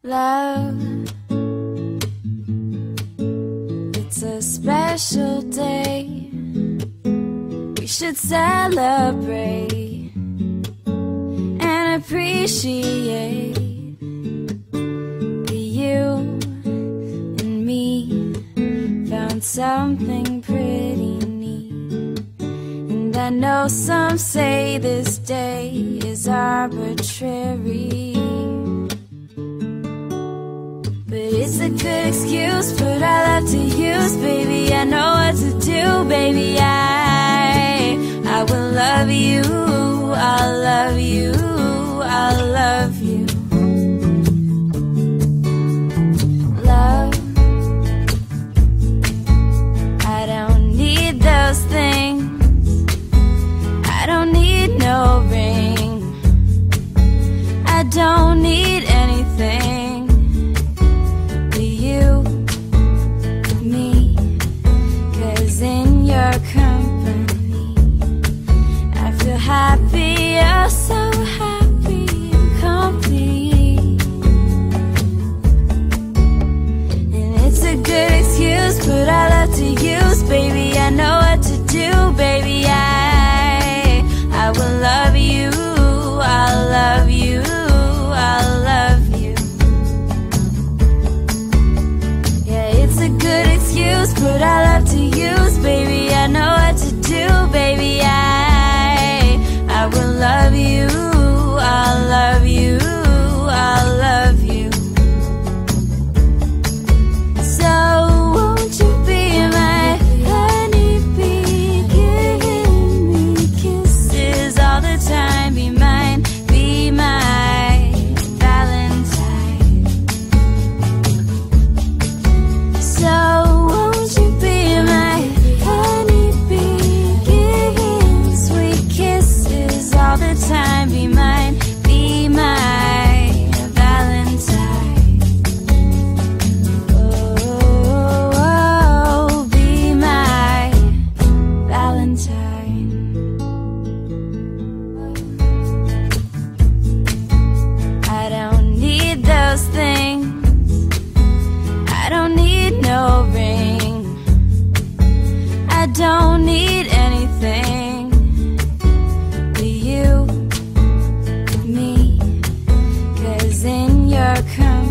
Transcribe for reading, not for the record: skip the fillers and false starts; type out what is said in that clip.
Love, it's a special day. We should celebrate and appreciate that you and me found something pretty neat. And I know some say this day is arbitrary, but it's a good excuse, put our love to use, baby. I know what to do, baby. I will love you, I'll love you, I'll love you. Love, I don't need those things, I don't need no ring, I don't need anything. In your company, I feel happy, oh so happy and complete. And it's a good excuse, put our love to use, baby. I know what to do, baby. I will love you, I'll love you, I'll love you. Yeah, it's a good excuse, put our love to use, baby. I know what to do, baby. I will love you, I'll love you, I'll love you. So won't you be my honeybee, giving me kisses all the time, be mine, be my Valentine. So won't you be my honeybee, giving sweet kisses all the time, be mine, be my Valentine. Oh, be my Valentine. I don't need those things, I don't need no ring, I don't need anything but you, me, 'cause in your company